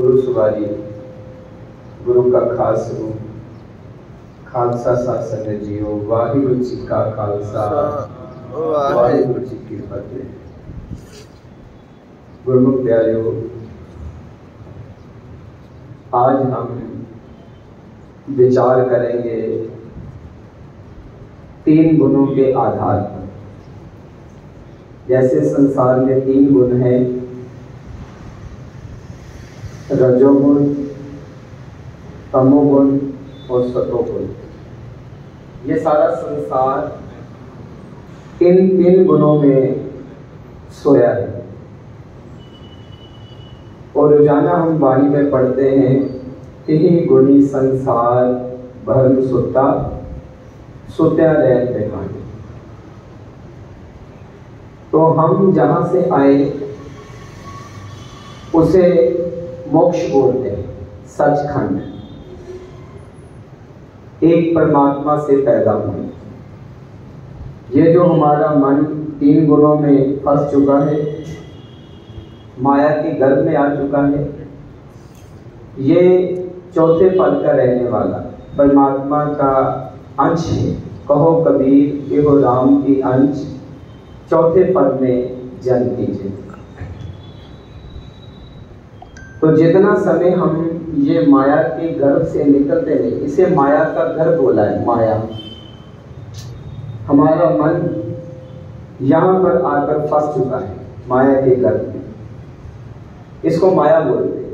गुरु सवारी गुरु का खास रूप खालसा सासंग जियो वाहिगुरु जी का खालसा वाहिगुरु जी की फतेह। गुरमुख प्यारियों, आज हम विचार करेंगे 3 गुणों के आधार पर। जैसे संसार में 3 गुण हैं, रजोगुण, तमोगुण और सतोगुण। ये सारा संसार इन 3 गुणों में सोया है। और रोजाना हम वाणी में पढ़ते हैं, इन्हीं गुणी संसार भरम सुता सुत्या रैन बेहानी। तो हम जहां से आए उसे मोक्ष बोलते हैं, सचखंड। एक परमात्मा से पैदा हुए। ये जो हमारा मन 3 गुणों में फंस चुका है, माया के गर्भ में आ चुका है, ये चौथे पद का रहने वाला परमात्मा का अंश है। कहो कबीर ये हो राम की अंश, चौथे पद में जन्म कीजिए। तो जितना समय हम ये माया के गर्भ से निकलते नहीं, इसे माया का घर बोला है। माया, हमारा मन यहां पर आकर फंस चुका है माया के गर्भ में, इसको माया बोलते हैं।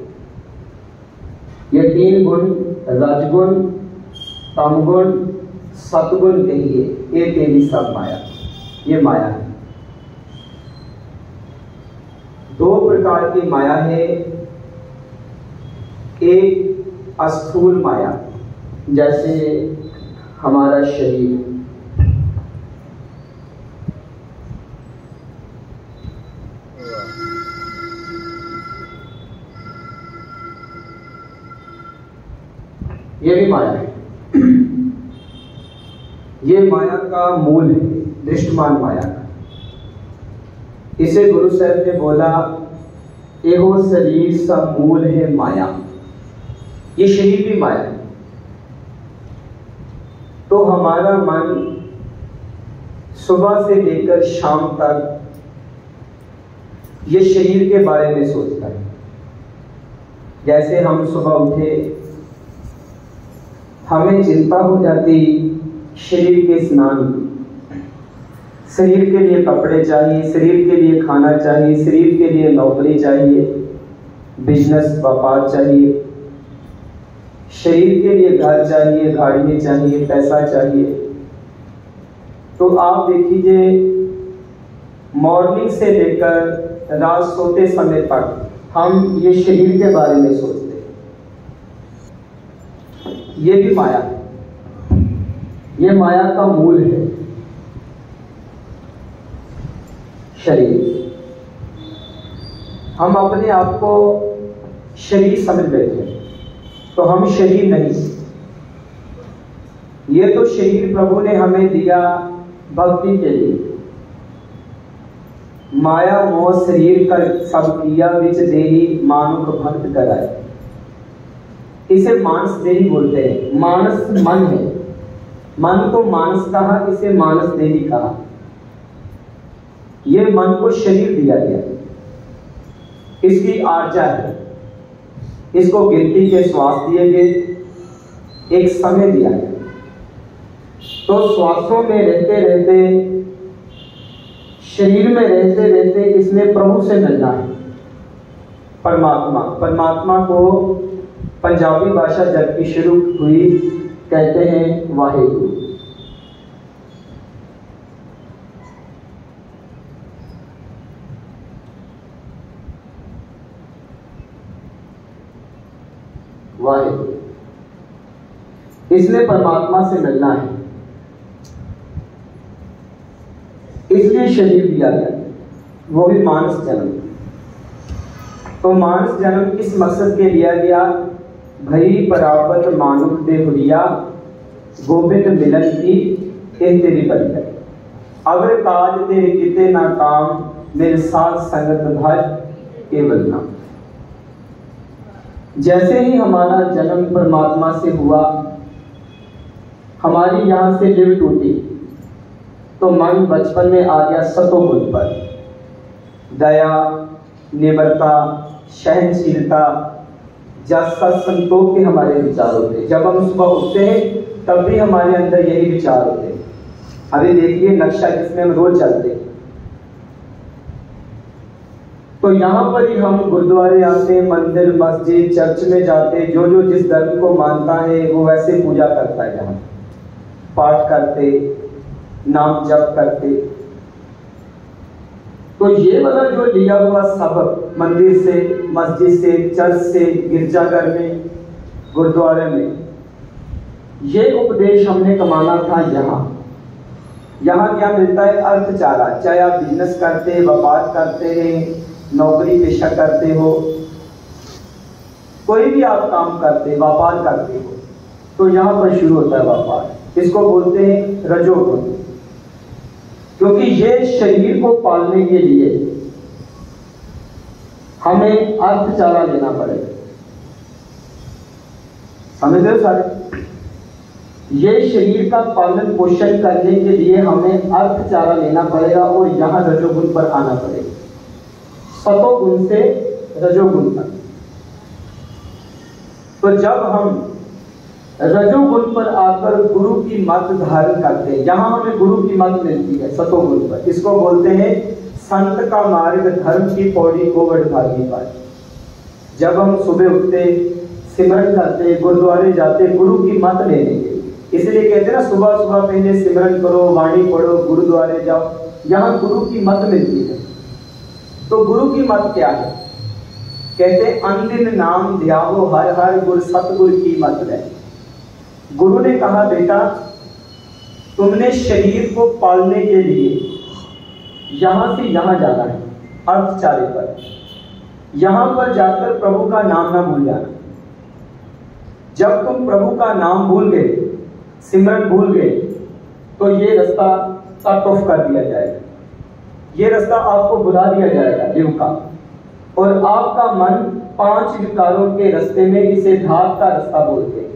ये 3 गुण, रजगुण, तमगुण, सतगुण कहिए, ये तेरी सब माया, ये माया है। 2 प्रकार की माया है। एक अस्थूल माया, जैसे हमारा शरीर, ये भी माया है। ये माया का मूल है, दृष्टमान माया का। इसे गुरु साहब ने बोला, एहो शरीर सब मूल है माया। ये शरीर भी माया है। तो हमारा मन सुबह से लेकर शाम तक ये शरीर के बारे में सोचता है। जैसे हम सुबह उठे, हमें चिंता हो जाती शरीर के स्नान की। शरीर के लिए कपड़े चाहिए, शरीर के लिए खाना चाहिए, शरीर के लिए नौकरी चाहिए, बिजनेस व्यापार चाहिए, शरीर के लिए घर चाहिए, गाड़ियाँ चाहिए, पैसा चाहिए। तो आप देखिए, मॉर्निंग से लेकर रात सोते समय तक हम ये शरीर के बारे में सोचते हैं। ये भी माया है, ये माया का मूल है शरीर। हम अपने आप को शरीर समझ बैठे हैं, तो हम शरीर नहीं। ये तो शरीर प्रभु ने हमें दिया भक्ति के लिए। माया मोह शरीर का सब किया विच देही मानुख भक्त कराए। इसे मानस देही बोलते हैं। मानस मन है, मन को मानस कहा, इसे मानस देही कहा। ये मन को शरीर दिया गया, इसकी आर्जा है, इसको गिनती के श्वास दिए गए, एक समय दिया गया। तो श्वासों में रहते रहते, शरीर में रहते रहते इसने प्रभु से मिलना है। परमात्मा को पंजाबी भाषा जबकि शुरू हुई कहते हैं वाहिगुरु। वाहिगुरु, इसने परमात्मा से मिलना है, इसलिए शरीर दिया गया, वो भी मानस जन्म। तो मानस जन्म किस मकसद के लिया गया? भई परापत मानुख दे हुरिया गोविंद मिलन की तेरी बलिया। अगर काज तेरे किते ना काम, मेरे साथ संगत भज केवल नाम। जैसे ही हमारा जन्म परमात्मा से हुआ, हमारी यहाँ से लिव टूटी, तो मन बचपन में आ गया सतोगुण पर। दया, निम्रता, सहनशीलता, जैसा संतोष के हमारे विचार होते हैं। जब हम सुबह उठते हैं तब भी हमारे अंदर यही विचार होते हैं। अभी देखिए नक्शा जिसमें हम रोज चलते हैं, तो यहाँ पर ही हम गुरुद्वारे आते, मंदिर, मस्जिद, चर्च में जाते, जो जो जिस धर्म को मानता है वो वैसे पूजा करता है। यहाँ पाठ करते, नाम जप करते। तो ये वाला जो लिया हुआ सबक मंदिर से, मस्जिद से, चर्च से, गिरजाघर में, गुरुद्वारे में, ये उपदेश हमने कमाना था। यहाँ क्या मिलता है? अर्थचारा। चाहे आप बिजनेस करते, व्यापार करते हैं, नौकरी पेशा करते हो, कोई भी आप काम करते, व्यापार करते हो, तो यहाँ पर शुरू होता है व्यापार। इसको बोलते हैं रजोगुण, क्योंकि ये शरीर को पालने के लिए हमें अर्थचारा लेना पड़ेगा। समझ रहे हो सारे? ये शरीर का पालन पोषण करने के लिए हमें अर्थचारा लेना पड़ेगा और यहाँ रजोगुण पर आना पड़ेगा। सतोगुण से रजोगुण तक। तो जब हम रजोगुण पर आकर गुरु की मत धारण करते हैं, यहां हमें गुरु की मत मिलती है सतोगुण पर। इसको बोलते हैं संत का मार्ग, धर्म की पौड़ी को वडभागी पाए। जब हम सुबह उठते, सिमरन करते, गुरुद्वारे जाते, गुरु की मत लेने के लिए, इसलिए कहते हैं ना सुबह सुबह पहले सिमरन करो, वाणी पढ़ो, गुरुद्वारे जाओ, यहाँ गुरु की मत मिलती है। तो गुरु की मत क्या है? कहते अंदिन नाम ध्यावो हर हर गुर सतगुर की मत है। गुरु ने कहा बेटा तुमने शरीर को पालने के लिए यहां से यहां जाना है, अर्थचारे पर। यहां पर जाकर प्रभु का नाम ना भूल जाना। जब तुम प्रभु का नाम भूल गए, सिमरन भूल गए, तो ये रास्ता कट ऑफ कर दिया जाएगा। ये रास्ता आपको बुला दिया जाएगा जीव का, और आपका मन 5 विकारों के रास्ते में, इसे धाक का रास्ता बोलते हैं।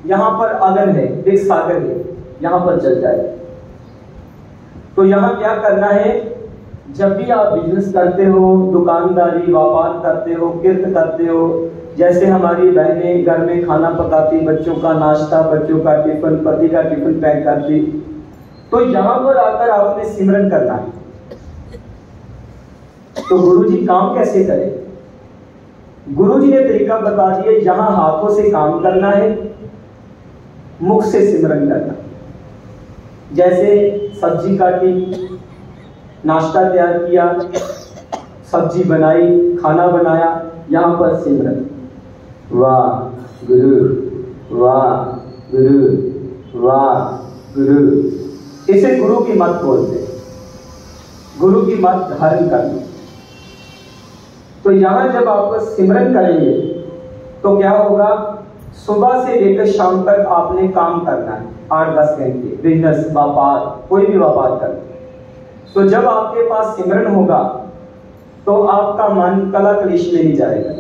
यहाँ पर अगन है, एक सागर है, यहाँ पर चल जाएगा। तो यहाँ क्या करना है? जब भी आप बिजनेस करते हो, दुकानदारी, व्यापार करते हो, किर्त करते हो, जैसे हमारी बहनें घर में खाना पकाती, बच्चों का नाश्ता, बच्चों का टिफिन, पति का टिफिन पैक करती, तो यहाँ पर आकर आपने सिमरन करना है। तो गुरुजी काम कैसे करें? गुरुजी ने तरीका बता दिया। यहां हाथों से काम करना है, मुख से सिमरन करना। जैसे सब्जी काटी, नाश्ता तैयार किया, सब्जी बनाई, खाना बनाया, यहां पर सिमरन। वाह गुरु, वाह गुरु, वाह गुरु। इसे गुरु की मत बोलते, गुरु की मत धारण करना। तो यहां जब आप सिमरन करेंगे तो क्या होगा? सुबह से लेकर शाम तक आपने काम करना है, 8-10 घंटे, बिजनेस, व्यापार, कोई भी व्यापार करना। तो जब आपके पास सिमरन होगा तो आपका मन कला क्लेश में नहीं जाएगा,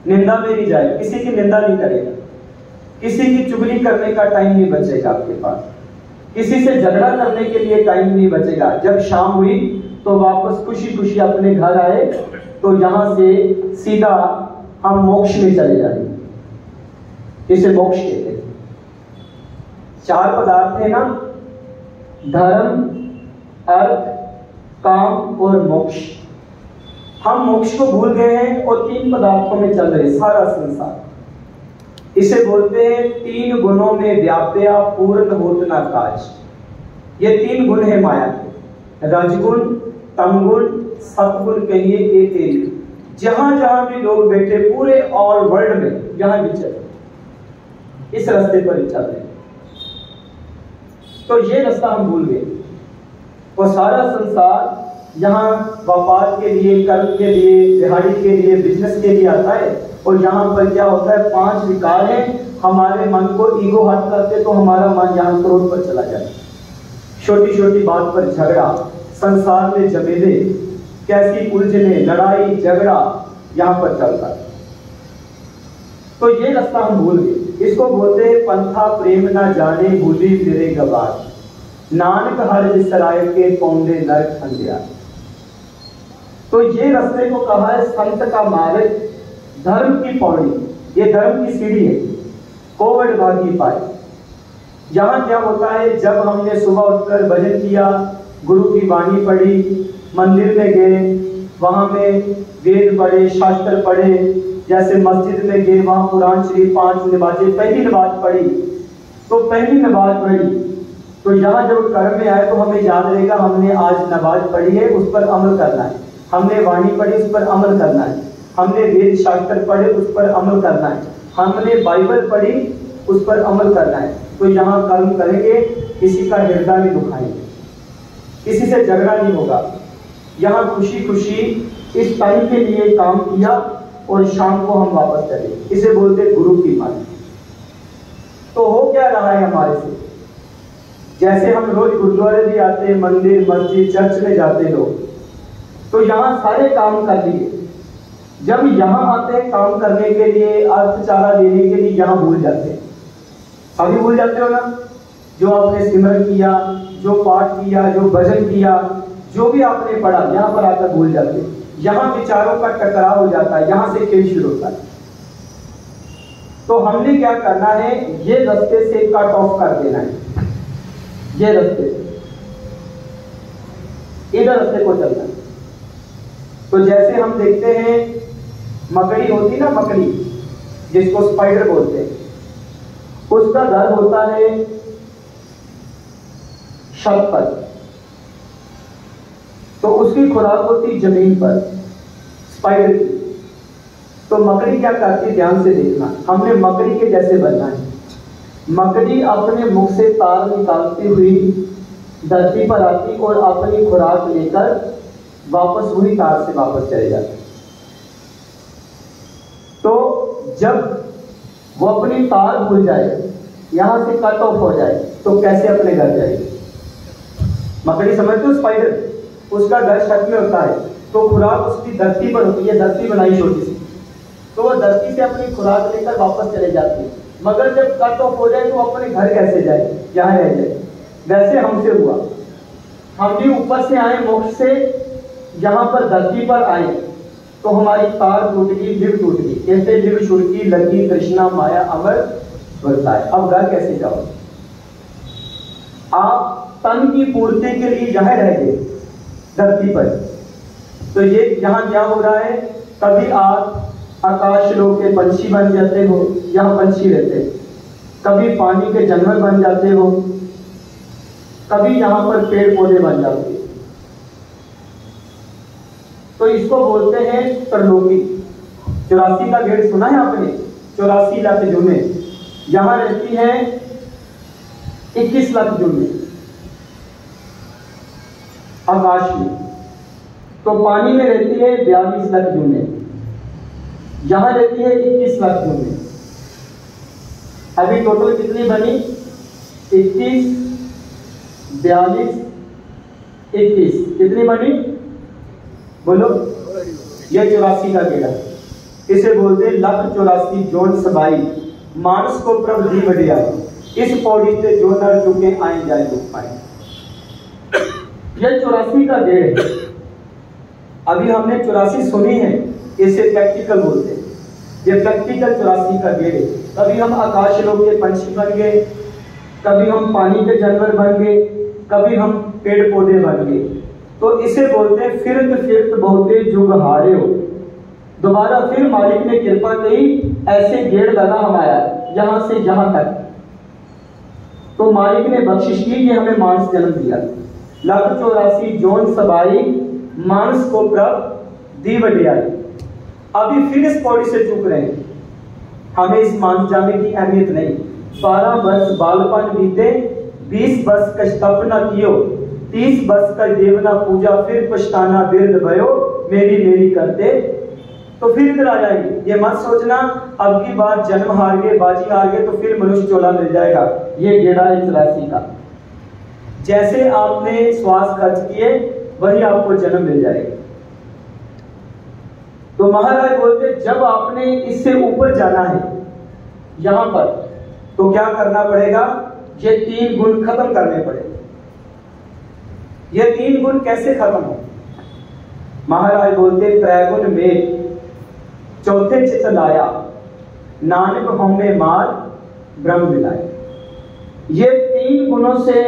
निंदा में नहीं जाएगा, किसी की निंदा नहीं करेगा, किसी की चुगली करने का टाइम नहीं बचेगा आपके पास, किसी से झगड़ा करने के लिए टाइम नहीं बचेगा। जब शाम हुई तो वापस खुशी खुशी अपने घर आए, तो यहां से सीधा हम मोक्ष में चले जाएंगे। इसे मोक्ष कहते हैं। 4 पदार्थ है ना, धर्म, अर्थ, काम और मोक्ष। हम मोक्ष को भूल गए हैं और 3 पदार्थों में चल रहे सारा संसार। इसे बोलते हैं 3 गुणों में व्याप्या पूर्ण होत न काज। ये 3 गुण है माया के, रजगुण, तमगुण, सतगुण कहिए एक। जहां जहां भी लोग बैठे पूरे ऑल वर्ल्ड में, यहां भी चले, इस रास्ते पर ही चल रहे। तो ये रास्ता हम भूल गए। और सारा संसार यहाँ व्यापार के लिए, कर्म के लिए, दिहाड़ी के लिए, बिजनेस के लिए आता है। और यहाँ पर क्या होता है? 5 विकार है। हमारे मन को ईगो हट करते तो हमारा मन यहाँ क्रोध पर चला जाए। छोटी छोटी बात पर झगड़ा, संसार में झमेले, कैसी उलझने, लड़ाई झगड़ा यहाँ पर चलता है। तो ये रास्ता हम भूल गए। इसको बोलते हैं पंथा प्रेम ना जाने भूली फिरे गवार, नानक हर विसराय के पौंडे नरक अंधियार। तो ये रास्ते को कहा है संत का मार्ग, धर्म की पौड़ी, ये धर्म की सीढ़ी है, कोवड़ भागी पाए। यहाँ क्या होता है, जब हमने सुबह उठकर भजन किया, गुरु की वाणी पढ़ी, मंदिर में गए, वहां में वेद पढ़े, शास्त्र पढ़े, जैसे मस्जिद में गए वहां कुरान शरीफ 5 नमाजें, पहली नमाज पढ़ी, तो पहली नमाज पढ़ी तो यहाँ जब कर्म में आए तो हमें याद रहेगा हमने आज नमाज पढ़ी है, उस पर अमल करना है, हमने वाणी पढ़ी उस पर अमल करना है, हमने वेद शास्त्र पढ़े उस पर अमल करना है, हमने बाइबल पढ़ी उस पर अमल करना है। तो यहाँ कर्म करेंगे, किसी का हृदय नहीं दुखाएंगे, किसी से झगड़ा नहीं होगा। यहाँ खुशी खुशी इस टाइम के लिए काम किया और शाम को हम वापस चले, इसे बोलते गुरु की मान। तो हो क्या रहा है हमारे से, जैसे हम रोज गुरुद्वारे भी आते हैं, मंदिर मस्जिद चर्च में जाते लोग, तो यहाँ सारे काम कर लिए, जब यहाँ आते हैं काम करने के लिए, अर्थचारा देने के लिए, यहाँ भूल जाते हैं। अभी भूल जाते हो ना, जो आपने सिमरन किया, जो पाठ किया, जो भजन किया, जो भी आपने पढ़ा, यहाँ पर आकर भूल जाते हैं। यहाँ विचारों का टकराव हो जाता है, यहाँ से खेल शुरू होता है। तो हमने क्या करना है, ये रास्ते से कट ऑफ कर देना है, ये रास्ते इधर रास्ते को चलना है। तो जैसे हम देखते हैं मकड़ी होती ना, मकड़ी जिसको स्पाइडर बोलते हैं, उसका घर होता है छत पर, तो उसकी खुराक होती जमीन पर स्पाइडर की। तो मकड़ी क्या करती है, ध्यान से देखना, हमने मकड़ी के जैसे बनना है। मकड़ी अपने मुख से तार निकालती हुई धरती पर आती और अपनी खुराक लेकर वापस वही तार से वापस चले जाती। तो जब वो अपनी तार भूल जाए, यहां से कट ऑफ हो जाए, तो कैसे अपने घर जाएगी? मकड़ी समझते हो, स्पाइडर, उसका घर छत में होता है, तो खुराक उसकी धरती पर होती है, धरती बनाई छोटी सी, तो वो धरती से अपनी खुराक लेकर वापस चले जाती है। मगर जब कट ऑफ हो जाए तो अपने घर कैसे जाए, यहाँ रह जाए। वैसे हमसे हुआ, हम भी ऊपर से आए, मोक्ष से यहाँ पर धरती पर आए, तो हमारी तार टूट गई, लिव टूट गई, कहते लिव छुड़की लगी कृष्णा माया अमर बरसाए। अब घर कैसे जाओ? आप तन की पूर्ति के लिए यहाँ रह गए धरती पर। तो ये यहाँ क्या हो रहा है, कभी आप आकाश लोक के पंछी बन जाते हो, यहाँ पंछी रहते हैं, कभी पानी के जानवर बन जाते हो, कभी यहाँ पर पेड़ पौधे बन जाते हैं। तो इसको बोलते हैं त्रिलोकी। 84 का गेट सुना है आपने, 84 लाख जूने, यहाँ रहती है 21 लाख जूने आकाश में, तो पानी में रहती है 42 लाख जूने, यहां रहती है 21 लाख जूने। अभी टोटल कितनी बनी? 21, 42, 21, कितनी बनी बोलो? ये 84 का गेड़ा, इसे बोलते लख 84 जोन सबाई, मानस को प्रभ दी बढ़िया, इस पौड़ी से जो नर चुके आए जाए दुख पाए। यह 84 का गेड़ है। अभी हमने 84 सुनी है, इसे प्रैक्टिकल बोलते हैं। ये प्रैक्टिकल 84 का गेड़ है। कभी हम आकाश लोक के पंछी बन गए, कभी हम पानी के जानवर बन गए, कभी हम पेड़ पौधे बन गए। तो इसे बोलते हैं फिरत फिरत बहुते जुग हारे हो। दोबारा फिर मालिक ने कृपा की, ऐसे गेड़ लगा हमारा यहां से यहां तक। तो मालिक ने बख्शिश की कि हमें मानस जन्म दिया। लख 84 जोन सबाई, मानस को प्रभ दी बढ़ियाई। अभी फिर इस पौड़ी से चूक रहे हैं, हमें इस मानस जाने की अहमियत नहीं। 12 वर्ष बालपन बीते, 20 वर्ष कष्टप न कियो, 30 वर्ष का देवना पूजा, फिर पछताना बिरद भयो, मेरी मेरी करते तो फिर इधर आ जाएंगे। ये मत सोचना अब की बार जन्म हार गए, बाजी हार गए तो फिर मनुष्य चोला मिल जाएगा। ये गेड़ा है 84 का। जैसे आपने श्वास खर्च किए वही आपको जन्म मिल जाएगा। तो महाराज बोलते जब आपने इससे ऊपर जाना है, यहां पर, तो क्या करना पड़ेगा, ये 3 गुण खत्म करने पड़ेंगे। ये 3 गुण कैसे खत्म हो? महाराज बोलते त्रैगुण में चौथे चित लाया, नानक हमें मार ब्रह्म मिलाए। ये 3 गुणों से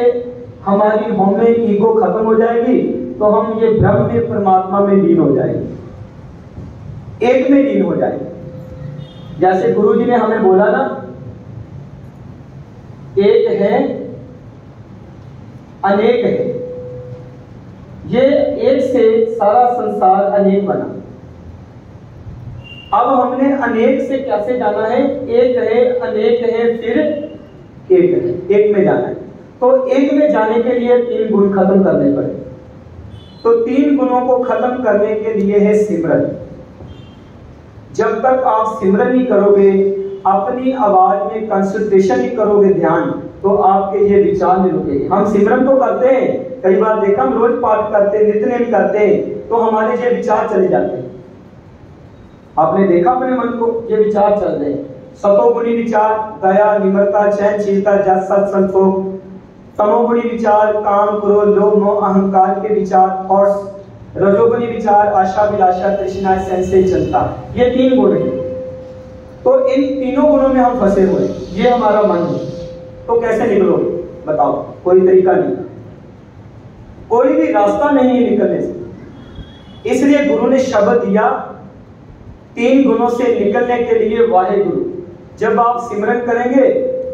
हमारी हमें ईगो खत्म हो जाएगी, तो हम ये ब्रह्म में परमात्मा में लीन हो जाएंगे, एक में लीन हो जाएंगे। जैसे गुरुजी ने हमें बोला ना, एक है अनेक है, ये एक से सारा संसार अनेक बना। अब हमने अनेक से कैसे जाना है, एक है अनेक है फिर एक है, एक में जाना है। तो एक में जाने के लिए 3 गुण खत्म करने पड़े। तो 3 गुणों को खत्म करने के लिए है सिमरन। जब तक आप सिमरन नहीं करोगे, अपनी आवाज में कंसंट्रेशन नहीं करोगे ध्यान, तो आपके ये विचार नहीं रुकेंगे। हम सिमरन तो करते हैं, कई बार देखा हम रोज पाठ करते, नित्य नहीं करते, तो हमारे ये विचार चले जाते हैं। आपने देखा अपने मन को, ये विचार चल रहे हैं, सतोगुणी विचार दया, निम्रता, सहनशीलता, जस, सत, संतोष। तमोगुणी विचार काम, क्रोध, लोभ, मोह, अहंकार के विचार और रजोगुणी विचार आशा, विलासा, तृष्णा, संशय, चिंता। ये 3 गुण हैं। तो इन तीनों गुणों में हम फंसे हुए, ये हमारा मन है। तो कैसे निकलोगे बताओ? कोई तरीका नहीं, कोई भी रास्ता नहीं है निकलने से। इसलिए गुरु ने शब्द दिया 3 गुणों से निकलने के लिए वाहेगुरु। जब आप सिमरन करेंगे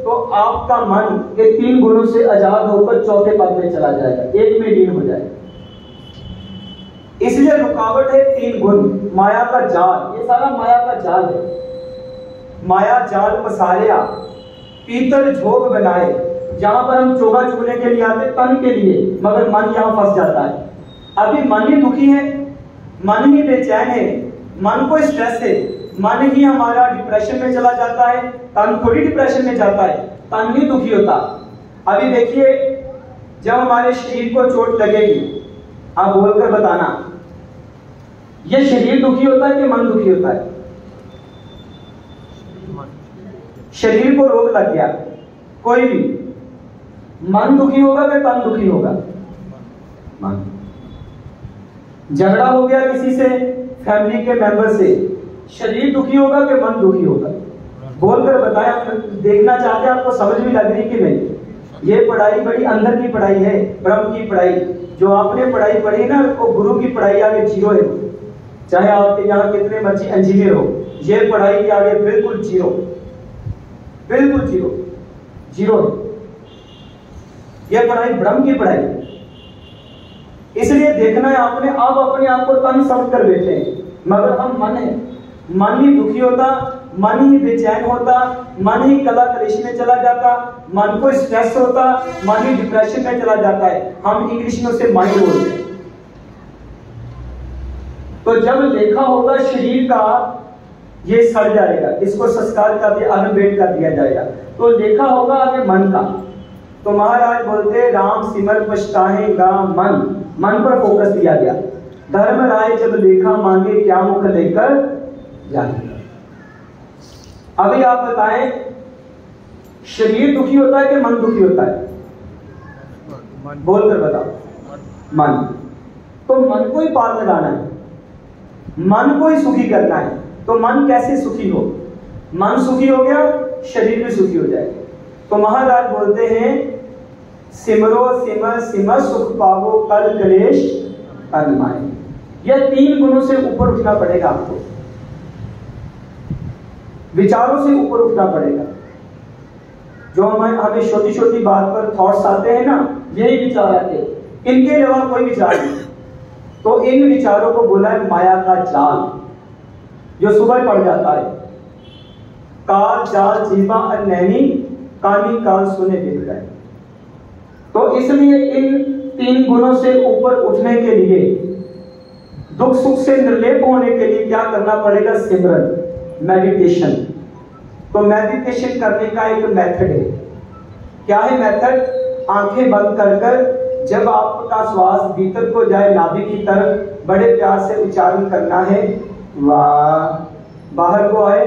तो आपका मन ये 3 गुणों से आजाद होकर चौथे पद में चला जाएगा, एक में लीन हो जाएगा। इसलिए रुकावट है 3 गुण, माया का जाल, ये सारा माया का जाल है। माया जाल पसारिया, पीतल झोग बनाए। जहां पर हम चोगा चुगने के लिए आते तन के लिए, मगर मन यहां फंस जाता है। अभी मन ही दुखी है, मन ही बेचैन है, मन को स्ट्रेस है, मन ही हमारा डिप्रेशन में चला जाता है। तन थोड़ी डिप्रेशन में जाता है, तन ही दुखी होता। अभी देखिए, जब हमारे शरीर को चोट लगेगी, आप बोलकर बताना, ये शरीर दुखी होता है कि मन दुखी होता है? शरीर को रोग लग गया कोई भी, मन दुखी होगा कि तन दुखी होगा? मन। झगड़ा हो गया किसी से, फैमिली के मेंबर से, शरीर दुखी होगा कि मन दुखी होगा? बोलकर बताएं। देखना चाहते हैं आपको समझ में लग रही कि नहीं? ये पढ़ाई बड़ी अंदर की पढ़ाई है, ब्रह्म की पढ़ाई। जो आपने पढ़ाई पढ़ी ना, वो गुरु की पढ़ाई आगे जीरो है। चाहे आपके यहाँ कितने मर्जी इंजीनियर हो, ये पढ़ाई के आगे बिल्कुल जीरो, बिल्कुल जीरो, जीरो है। ये पढ़ाई ब्रह्म की पढ़ाई। इसलिए देखना है आपने, आप अपने आप को तन समझ कर बैठे हैं, मगर हम मन है। मन ही दुखी होता, मन ही बेचैन होता, मन ही कला कलेश में चला जाता, मन को स्ट्रेस होता, मन ही डिप्रेशन में चला जाता है। हम इंग्लिश में उसे माइंड बोलते हैं। तो जब देखा होगा शरीर का ये सड़ जाएगा, इसको संस्कार कर दिया, अनबेट कर दिया जाएगा, तो देखा होगा आगे मन का। तो महाराज बोलते राम सिमर पछताएगा मन, मन पर फोकस दिया गया। धर्म राय जब देखा मांगे क्या मुख लेकर जाए। अभी आप बताएं, शरीर दुखी होता है कि मन दुखी होता है? बोलकर बताओ। मन। तो मन को ही पार लगाना है, मन को ही सुखी करना है। तो मन कैसे सुखी हो? मन सुखी हो गया, शरीर भी सुखी हो जाएगा। तो महाराज बोलते हैं सिमरो सिमर सिमर सुख पावो कल कलेश अनमाए। यह 3 गुणों से ऊपर उठना पड़ेगा आपको, विचारों से ऊपर उठना पड़ेगा। जो हमें छोटी छोटी बात पर थॉट्स आते हैं ना, यही विचार आते हैं, इनके अलावा कोई विचार नहीं। तो इन विचारों को बोला है माया का जाल, जो सुबह पड़ जाता है। काल जाल जीवा नैनी कानी काल सुने दिख जाए। तो इसलिए इन 3 गुणों से ऊपर उठने के लिए, दुख सुख से निर्लेप होने के लिए क्या करना पड़ेगा? सिमरन, मेडिटेशन। तो मेडिटेशन करने का एक मेथड है। क्या है मेथड? आंखें बंद कर जब आपका श्वास भीतर को जाए नाभि की तरफ, बड़े प्यार से उच्चारण करना है वाह। बाहर को आए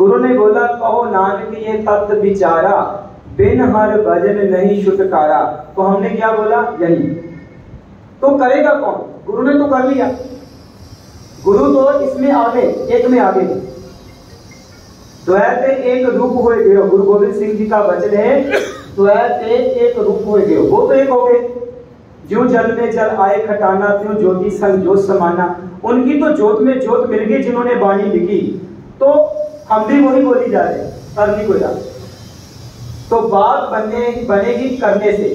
गुरु ने बोला कहो नानक ये तत्व विचारा, बिन हर भजन नहीं छुटकारा। तो हमने क्या बोला? यही। तो करेगा कौन? गुरु ने तो कर लिया। गुरु तो इसमें आगे, एक में आगे। द्वैत एक रूप हो गए। गुरु गोविंद सिंह जी का वचन है, द्वैत एक रूप हो गए। वो तो एक हो गए। जो जल में जल आए खटाना, त्यों ज्योति संग ज्योत समाना। उनकी तो ज्योत में ज्योत मिल गई जिन्होंने वाणी लिखी, तो हम भी वही बोली जा रहे हैं, करनी को जा। तो बात बनेगी करने से।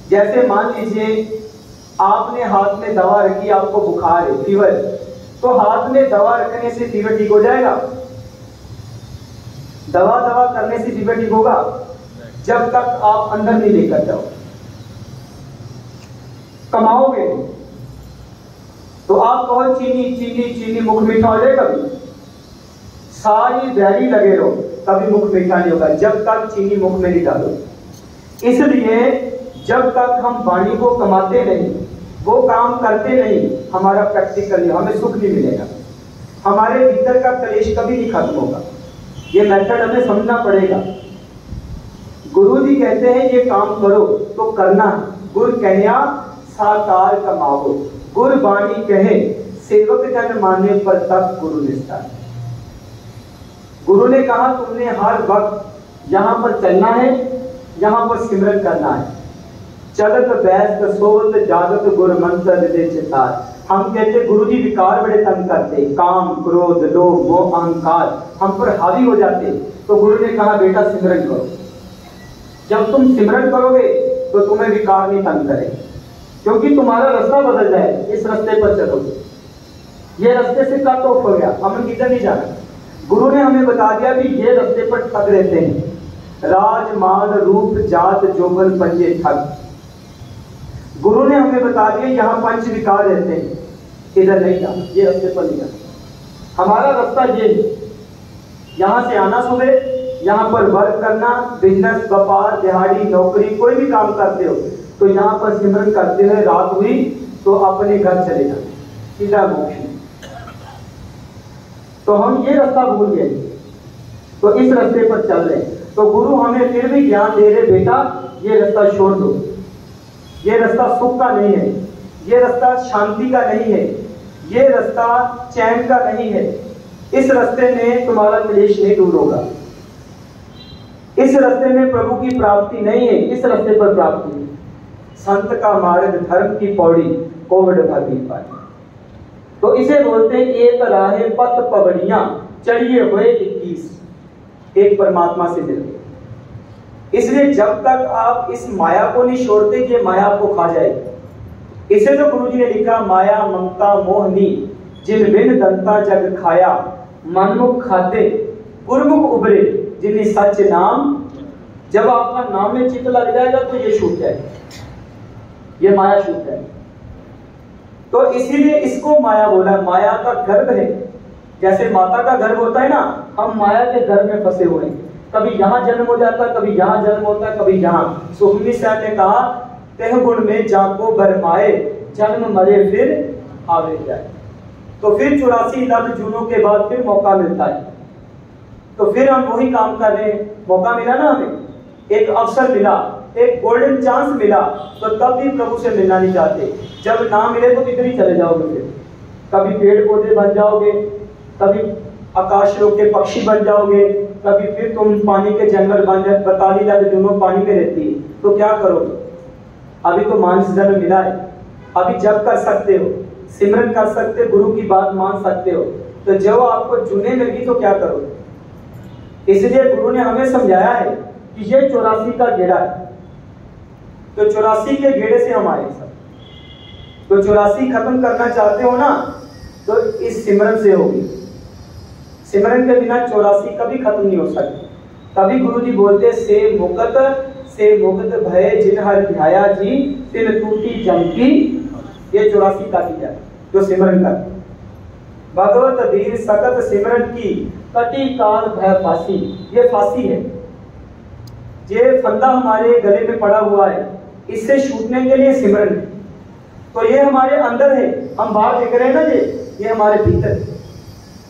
जैसे मान लीजिए आपने हाथ में दवा रखी, आपको बुखार है, फीवर, तो हाथ में दवा रखने से फीवर ठीक हो जाएगा? दवा करने से फीवर ठीक होगा? जब तक आप अंदर नहीं लेकर जाओ, कमाओगे। तो आप कहो चीनी चीनी चीनी, मुख मीठा हो जाएगा? कभी सारी दहली लगे रहो, कभी मुख मीठा नहीं होगा जब तक चीनी मुख में नहीं डालो। इसलिए जब तक हम वाणी को कमाते नहीं, वो काम करते नहीं, हमारा प्रैक्टिकल नहीं, हमें सुख नहीं मिलेगा। हमारे भीतर का क्लेश कभी नहीं खत्म होगा। ये मेथड हमें समझना पड़ेगा। गुरु जी कहते हैं ये काम करो तो करना है। गुर कहया साकार कमाओ, गुर वाणी कहे सेवक जन माने पर तब गुरु निष्ठा। गुरु ने कहा तुमने हर वक्त यहाँ पर चलना है, यहाँ पर सिमरन करना है। चलत बैस्त सोत जागत गुर मंत्र हृदय चितार। हम कहते गुरु जी विकार बड़े तंग करते, काम क्रोध लोभ मोह अहंकार हम पर हावी हो जाते। तो गुरु ने कहा बेटा सिमरन करो। जब तुम सिमरन करोगे तो तुम्हें विकार नहीं तंग करेंगे, क्योंकि तुम्हारा रास्ता बदल जाए। इस रास्ते पर चलोगे, ये रास्ते से कट ऑफ हो गया, हमें किधर नहीं जाना। गुरु ने हमें बता दिया कि ये रास्ते पर ठग रहते हैं, राज मान रूप जात जोबन पंजे ठग। गुरु ने हमें बता दिया यहाँ पंच विकार रहते हैं, इधर नहीं जाना, ये रास्ते पर नहीं जाना। हमारा रास्ता ये है, यहाँ से आना सुबह, यहाँ पर वर्क करना, बिजनेस व्यापार दिहाड़ी नौकरी कोई भी काम करते हो तो यहाँ पर सिमरन करते हुए रात हुई तो अपने घर चले जाए, सीधा मोक्ष में। तो हम ये रास्ता भूल गए, तो इस रास्ते पर चल रहे। तो गुरु हमें फिर भी ज्ञान दे रहे, बेटा ये रास्ता छोड़ दो, ये रास्ता सुख का नहीं है, ये रास्ता शांति का नहीं है, ये रास्ता चैन का नहीं है। इस रास्ते में तुम्हारा क्लेश नहीं दूर होगा, इस रास्ते में प्रभु की प्राप्ति नहीं है, इस रास्ते पर प्राप्ति है। संत का मार्ग धर्म की पौड़ी कोविड भरती पाई। तो इसे बोलते हैं एक राहे पत पवड़ियां चढ़िए हुए 21, एक परमात्मा से मिल गए। इसलिए जब तक आप इस माया को नहीं छोड़ते, ये माया आपको खा जाएगी। इसे तो गुरु जी ने लिखा, माया ममता मोहनी जिन बिन दंता जग खाया, मनमुख खाते गुरमुख उबरे जिन्हें सच नाम। जब आपका नाम में चित्त लग जाएगा तो ये छूट जाएगा, ये माया छूट जाएगी। तो इसीलिए इसको माया बोला, माया का गर्भ है। जैसे माता का गर्भ होता है ना, हम माया के गर्भ में फंसे हुए हैं। कभी यहाँ जन्म हो जाता है, कभी यहाँ जन्म होता है, कभी यहाँ। सुखमनी साहब ने कहा तेह गुण में जाको बरमाए, जन्म मरे फिर आवे जाए। तो फिर 84 लफ्ज जूनों के बाद फिर मौका मिलता है, तो फिर हम वही काम कर रहे हैं। मौका मिला ना, हमें एक अवसर मिला, एक गोल्डन चांस मिला, तो तब भी प्रभु से मिलना नहीं चाहते। जब ना मिले तो किधर ही चले जाओगे, फिर कभी पेड़ पौधे बन जाओगे, कभी आकाश लोक के पक्षी बन जाओगे, कभी फिर तुम पानी के जंगल बन जाए। 42 लफ्ज जूनों पानी में रहती है, तो क्या करोगे? अभी तो मानस जन्म मिला है, अभी जब कर सकते हो, सिमरन कर सकते, गुरु की बात मान सकते हो। तो जब आपको चुने मिलेगी तो क्या करोगे? इसलिए गुरु ने हमें समझाया है कि ये 84 का गेड़ा है, तो 84 के गेड़े से हम आए सब। तो 84 खत्म करना चाहते हो ना, तो इस सिमरन से होगी। सिमरन के बिना 84 कभी खत्म नहीं हो सकती। तभी गुरु जी बोलते से मुक्त भय जिन हर ध्याया जी, तिन टूटी जमकी। ये 84 का किया जो सिमरन कर। भगवत वीर सकत सिमरन की, कटी काल भय फांसी। ये फांसी है, ये फंदा हमारे गले में पड़ा हुआ है, इससे छूटने के लिए सिमरन है। तो ये हमारे अंदर है, हम बाहर देख रहे हैं ना, ये हमारे भीतर है।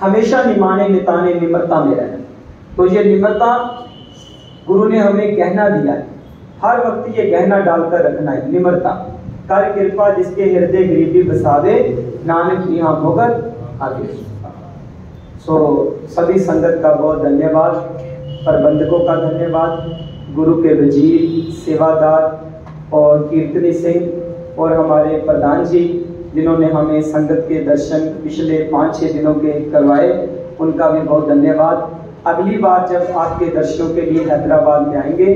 हमेशा निमाने निताने निम्रता में रहना। तो ये निम्रता गुरु ने हमें गहना दिया है, हर वक्त ये गहना डालकर रखना है, निम्रता। कर कृपा जिसके हृदय गरीबी बसावे, नानक यहाँ भोगत आगे। सभी संगत का बहुत धन्यवाद, प्रबंधकों का धन्यवाद, गुरु के वजीर, सेवादार और कीर्तनी सिंह और हमारे प्रधान जी जिन्होंने हमें संगत के दर्शन पिछले 5-6 दिनों के करवाए, उनका भी बहुत धन्यवाद। अगली बार जब आपके दर्शनों के लिए हैदराबाद में आएंगे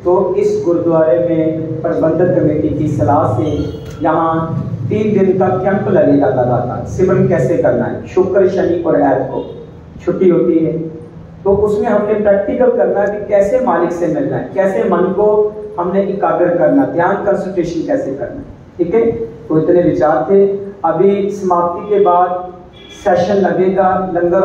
तो इस गुरुद्वारे में प्रबंधक कमेटी की सलाह से यहाँ 3 दिन का कैंप लगेगा लगातार, सिमरन कैसे करना है। शुक्र शनि और ऐत को छुट्टी होती है, तो उसमें हमने प्रैक्टिकल करना है कि कैसे मालिक से मिलना है, कैसे मन को हमने एकाग्र करना, ध्यान कंसंट्रेशन कैसे करना है। ठीक है, तो इतने विचार थे। अभी समाप्ति के बाद सेशन लगेगा, लंगर